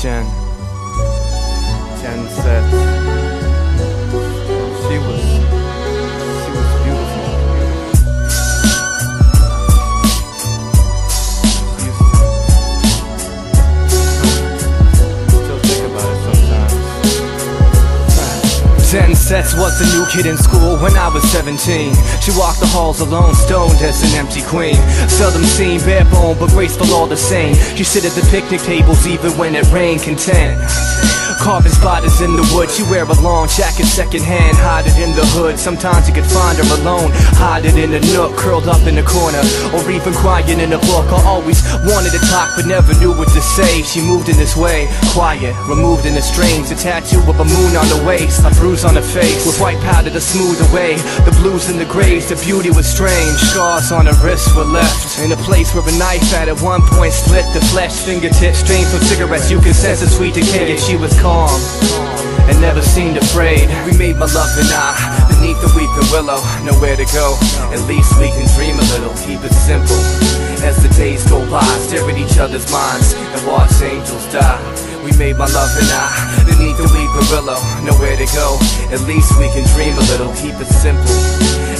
Jenn. Jenn said she was beautiful. Still think about it sometimes. Jenn Sets was the new kid in school when I was 17. She walked the halls alone, stoned as an empty queen. Seldom seen, bare bone, but graceful all the same. She sit at the picnic tables even when it rained, content. Carving spotters in the wood. She wear a long jacket secondhand, hide it in the hood. Sometimes you could find her alone, hide it in a nook, curled up in the corner, or even crying in a book. I always wanted to talk but never knew what to say. She moved in this way, quiet, removed in the strings. A tattoo of a moon on the waist, a bruise on her face, with white powder to smooth away the blues and the grays. The beauty was strange. Scars on her wrists were left in a place where a knife at one point split the flesh. Fingertips stained from cigarettes, you can sense the sweet decay. And she was calm and never seemed afraid. We made my love and I beneath the weeping willow. Nowhere to go, at least we can dream a little. Keep it simple as the days go by. Stare at each other's minds and watch angels die. We made my love and I beneath the weeping willow. Nowhere to go, at least we can dream a little. Keep it simple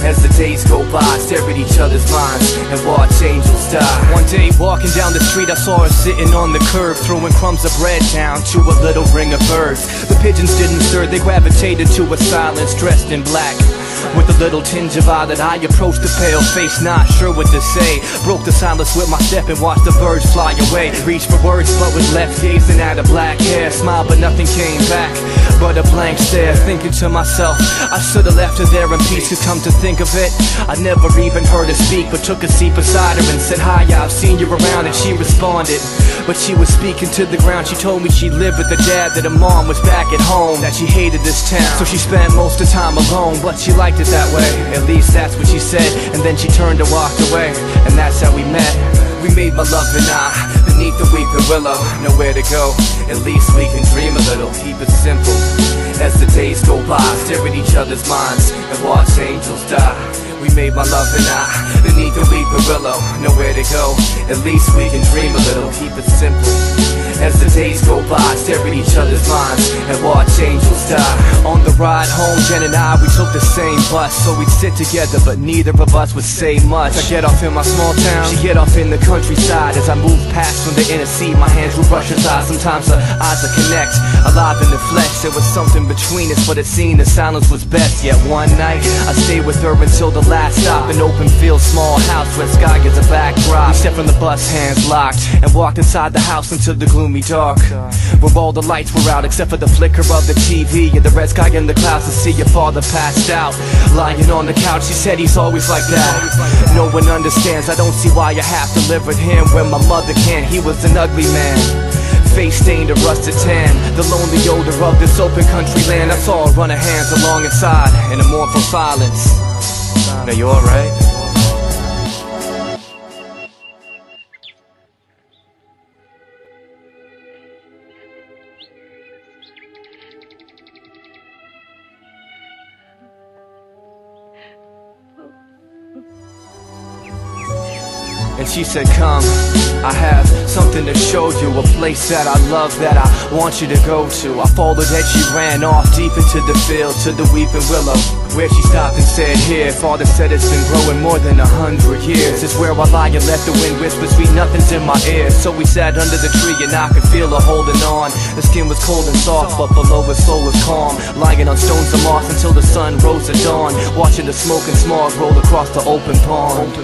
as the days go by. Stare at each other's minds and watch angels die. One day walking down the street, I saw her sitting on the curb, throwing crumbs of bread down to a little ring of birds. The pigeons didn't stir, they gravitated to her silence, dressed in black. With a little tinge of violet, I approached the pale face, not sure what to say. Broke the silence with my step and watched the birds fly away. Reached for words but was left gazing at her black hair. Smiled but nothing came back but a blank stare. Thinking to myself, I should've left her there in peace. To come to think of it, I never even heard her speak, but took a seat beside her and said, "Hi, I've seen you around," and she responded, but she was speaking to the ground. She told me she lived with her dad, that her mom was back at home, that she hated this town, so she spent most of the time alone, but she liked it that way. At least that's what she said, and then she turned and walked away, and that's how we met. We made my love and I beneath the weeping willow. Nowhere to go, at least we can dream a little. Keep it simple as the days go by. Stare at each other's minds and watch angels die. We made my love and I beneath the weeping willow. Nowhere to go, at least we can dream a little. Keep it simple as the days go by. Stare at each other's minds and watch angels die. On the ride home, Jenn and I, we took the same bus, so we'd sit together but neither of us would say much. I get off in my small town, she get off in the countryside. As I move past from the inner sea, my hands will brush her thighs. Sometimes our eyes will connect, alive in the flesh. There was something between us, but it seemed the silence was best. Yet one night, I stayed with her until the last stop. An open field, small house where sky gets a backdrop. We stepped from the bus, hands locked, and walked inside the house into the gloomy dark, where all the lights were out except for the flicker of the TV and the red sky in the clouds. To see your father passed out, lying on the couch. She said he's always like that. No one understands, I don't see why you have to live with him when my mother can't. He was an ugly man, face stained a rusted tan, the lonely odor of this open country land. I saw her run her hands along inside in a mournful silence. Now you alright? And she said, "Come, I have something to show you, a place that I love, that I want you to go to." I followed as she ran off deep into the field, to the weeping willow, where she stopped and said, "Here, Father said it's been growing more than 100 years. It's where I lie and let the wind whisper sweet nothings in my ear." So we sat under the tree and I could feel her holding on. The skin was cold and soft, but below her soul was calm. Lying on stones of moss until the sun rose at dawn, watching the smoke and smog roll across the open pond.